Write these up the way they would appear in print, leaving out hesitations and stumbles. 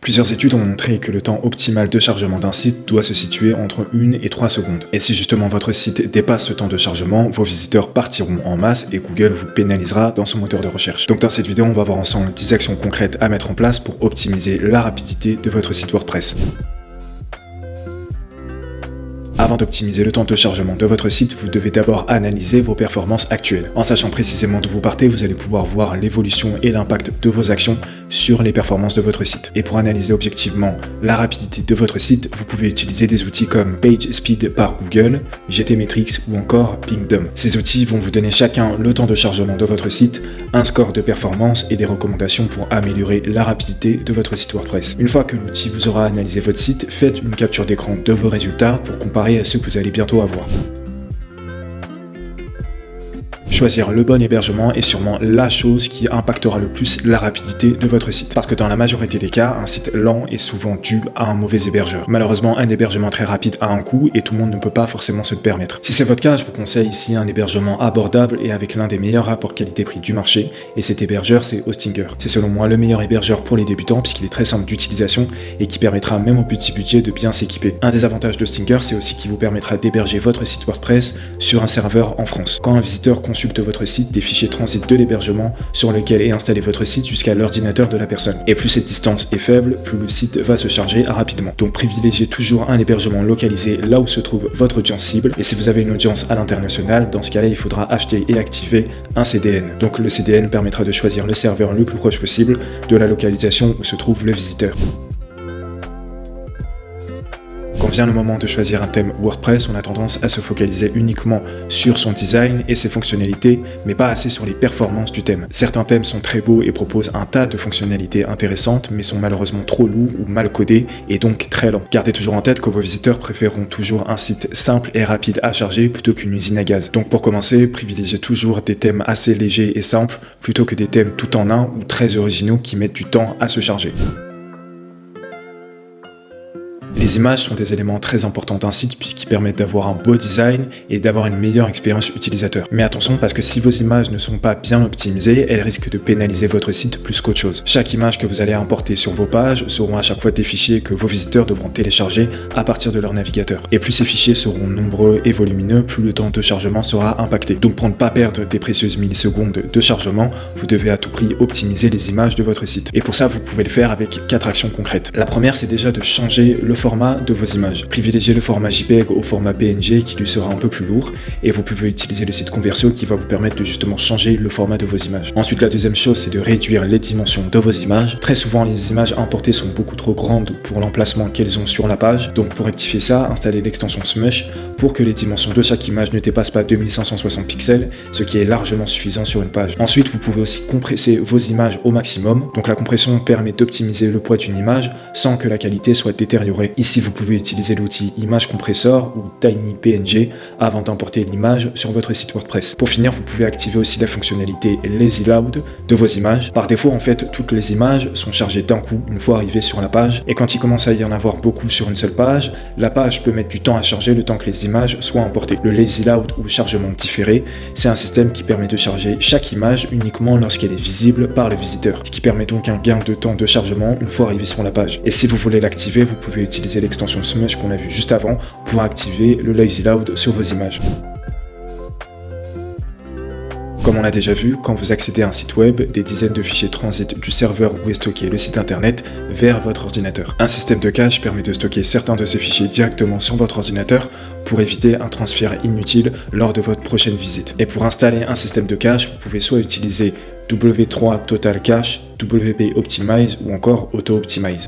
Plusieurs études ont montré que le temps optimal de chargement d'un site doit se situer entre 1 et 3 secondes. Et si justement votre site dépasse ce temps de chargement, vos visiteurs partiront en masse et Google vous pénalisera dans son moteur de recherche. Donc dans cette vidéo, on va voir ensemble 10 actions concrètes à mettre en place pour optimiser la rapidité de votre site WordPress. Avant d'optimiser le temps de chargement de votre site, vous devez d'abord analyser vos performances actuelles. En sachant précisément d'où vous partez, vous allez pouvoir voir l'évolution et l'impact de vos actions sur les performances de votre site. Et pour analyser objectivement la rapidité de votre site, vous pouvez utiliser des outils comme PageSpeed par Google, GTmetrix ou encore Pingdom. Ces outils vont vous donner chacun le temps de chargement de votre site, un score de performance et des recommandations pour améliorer la rapidité de votre site WordPress. Une fois que l'outil vous aura analysé votre site, faites une capture d'écran de vos résultats pour comparer à ceux que vous allez bientôt avoir. Choisir le bon hébergement est sûrement la chose qui impactera le plus la rapidité de votre site. Parce que dans la majorité des cas, un site lent est souvent dû à un mauvais hébergeur. Malheureusement, un hébergement très rapide a un coût et tout le monde ne peut pas forcément se le permettre. Si c'est votre cas, je vous conseille ici un hébergement abordable et avec l'un des meilleurs rapports qualité-prix du marché. Et cet hébergeur, c'est Hostinger. C'est selon moi le meilleur hébergeur pour les débutants puisqu'il est très simple d'utilisation et qui permettra même au petit budget de bien s'équiper. Un des avantages d'Hostinger, c'est aussi qu'il vous permettra d'héberger votre site WordPress sur un serveur en France. Quand un visiteur consulte votre site, des fichiers transitent de l'hébergement sur lequel est installé votre site jusqu'à l'ordinateur de la personne. Et plus cette distance est faible, plus le site va se charger rapidement. Donc privilégiez toujours un hébergement localisé là où se trouve votre audience cible. Et si vous avez une audience à l'international, dans ce cas-là, il faudra acheter et activer un CDN. Donc le CDN permettra de choisir le serveur le plus proche possible de la localisation où se trouve le visiteur. Quand vient le moment de choisir un thème WordPress, on a tendance à se focaliser uniquement sur son design et ses fonctionnalités, mais pas assez sur les performances du thème. Certains thèmes sont très beaux et proposent un tas de fonctionnalités intéressantes, mais sont malheureusement trop lourds ou mal codés et donc très lents. Gardez toujours en tête que vos visiteurs préféreront toujours un site simple et rapide à charger plutôt qu'une usine à gaz. Donc pour commencer, privilégiez toujours des thèmes assez légers et simples plutôt que des thèmes tout en un ou très originaux qui mettent du temps à se charger. Les images sont des éléments très importants d'un site puisqu'ils permettent d'avoir un beau design et d'avoir une meilleure expérience utilisateur. Mais attention parce que si vos images ne sont pas bien optimisées, elles risquent de pénaliser votre site plus qu'autre chose. Chaque image que vous allez importer sur vos pages seront à chaque fois des fichiers que vos visiteurs devront télécharger à partir de leur navigateur. Et plus ces fichiers seront nombreux et volumineux, plus le temps de chargement sera impacté. Donc pour ne pas perdre des précieuses millisecondes de chargement, vous devez à tout prix optimiser les images de votre site. Et pour ça, vous pouvez le faire avec 4 actions concrètes. La première, c'est déjà de changer le format de vos images. Privilégiez le format JPEG au format PNG qui lui sera un peu plus lourd et vous pouvez utiliser le site Conversio qui va vous permettre de justement changer le format de vos images. Ensuite, la deuxième chose, c'est de réduire les dimensions de vos images. Très souvent, les images importées sont beaucoup trop grandes pour l'emplacement qu'elles ont sur la page. Donc pour rectifier ça, installez l'extension Smush pour que les dimensions de chaque image ne dépassent pas 2560 pixels, ce qui est largement suffisant sur une page. Ensuite, vous pouvez aussi compresser vos images au maximum. Donc la compression permet d'optimiser le poids d'une image sans que la qualité soit détériorée. Ici, vous pouvez utiliser l'outil Image Compressor ou TinyPNG avant d'importer l'image sur votre site WordPress. Pour finir, vous pouvez activer aussi la fonctionnalité Lazy Load de vos images. Par défaut, en fait, toutes les images sont chargées d'un coup une fois arrivées sur la page. Et quand il commence à y en avoir beaucoup sur une seule page, la page peut mettre du temps à charger le temps que les images soient importées. Le Lazy Load ou chargement différé, c'est un système qui permet de charger chaque image uniquement lorsqu'elle est visible par le visiteur, ce qui permet donc un gain de temps de chargement une fois arrivé sur la page. Et si vous voulez l'activer, vous pouvez utiliser l'extension Smush qu'on a vu juste avant pour activer le Lazy Load sur vos images. Comme on l'a déjà vu, quand vous accédez à un site web, des dizaines de fichiers transitent du serveur où est stocké le site internet vers votre ordinateur. Un système de cache permet de stocker certains de ces fichiers directement sur votre ordinateur pour éviter un transfert inutile lors de votre prochaine visite. Et pour installer un système de cache, vous pouvez soit utiliser W3 Total Cache, WP Optimize ou encore Auto Optimize.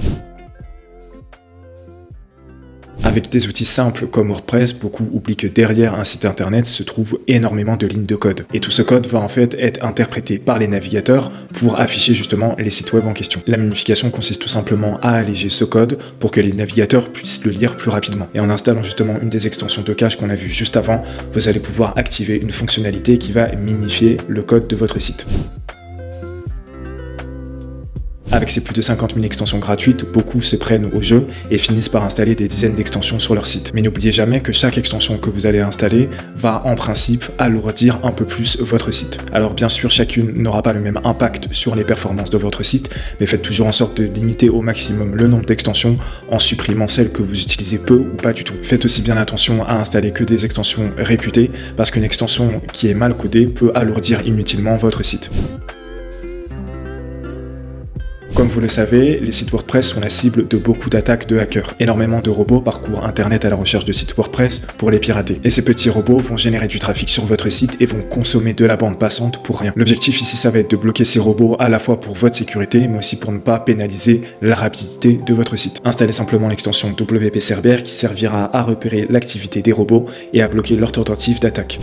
Avec des outils simples comme WordPress, beaucoup oublient que derrière un site internet se trouve énormément de lignes de code. Et tout ce code va en fait être interprété par les navigateurs pour afficher justement les sites web en question. La minification consiste tout simplement à alléger ce code pour que les navigateurs puissent le lire plus rapidement. Et en installant justement une des extensions de cache qu'on a vu juste avant, vous allez pouvoir activer une fonctionnalité qui va minifier le code de votre site. Avec ses plus de 50 000 extensions gratuites, beaucoup se prennent au jeu et finissent par installer des dizaines d'extensions sur leur site. Mais n'oubliez jamais que chaque extension que vous allez installer va en principe alourdir un peu plus votre site. Alors bien sûr, chacune n'aura pas le même impact sur les performances de votre site, mais faites toujours en sorte de limiter au maximum le nombre d'extensions en supprimant celles que vous utilisez peu ou pas du tout. Faites aussi bien attention à installer que des extensions réputées, parce qu'une extension qui est mal codée peut alourdir inutilement votre site. Comme vous le savez, les sites WordPress sont la cible de beaucoup d'attaques de hackers. Énormément de robots parcourent Internet à la recherche de sites WordPress pour les pirater. Et ces petits robots vont générer du trafic sur votre site et vont consommer de la bande passante pour rien. L'objectif ici, ça va être de bloquer ces robots à la fois pour votre sécurité, mais aussi pour ne pas pénaliser la rapidité de votre site. Installez simplement l'extension WP Cerber qui servira à repérer l'activité des robots et à bloquer leur tentative d'attaque.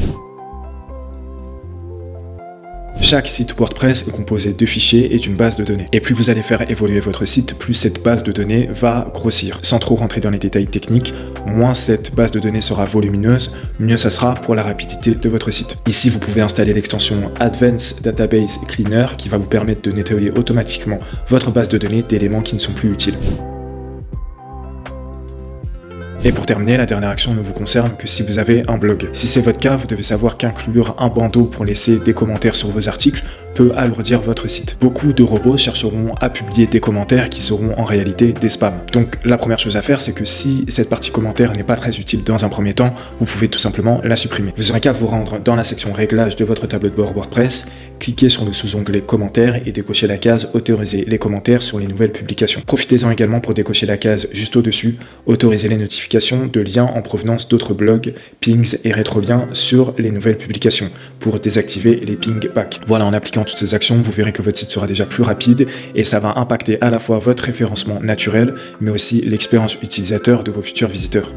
Chaque site WordPress est composé de fichiers et d'une base de données. Et plus vous allez faire évoluer votre site, plus cette base de données va grossir. Sans trop rentrer dans les détails techniques, moins cette base de données sera volumineuse, mieux ça sera pour la rapidité de votre site. Ici, vous pouvez installer l'extension Advanced Database Cleaner qui va vous permettre de nettoyer automatiquement votre base de données d'éléments qui ne sont plus utiles. Et pour terminer, la dernière action ne vous concerne que si vous avez un blog. Si c'est votre cas, vous devez savoir qu'inclure un bandeau pour laisser des commentaires sur vos articles peut alourdir votre site. Beaucoup de robots chercheront à publier des commentaires qui seront en réalité des spams. Donc la première chose à faire, c'est que si cette partie commentaire n'est pas très utile dans un premier temps, vous pouvez tout simplement la supprimer. Vous aurez qu'à vous rendre dans la section réglages de votre tableau de bord WordPress, cliquez sur le sous-onglet commentaires et décochez la case autoriser les commentaires sur les nouvelles publications. Profitez-en également pour décocher la case juste au-dessus, autoriser les notifications de liens en provenance d'autres blogs, pings et rétroliens sur les nouvelles publications pour désactiver les ping back. Voilà, en appliquant toutes ces actions, vous verrez que votre site sera déjà plus rapide et ça va impacter à la fois votre référencement naturel, mais aussi l'expérience utilisateur de vos futurs visiteurs.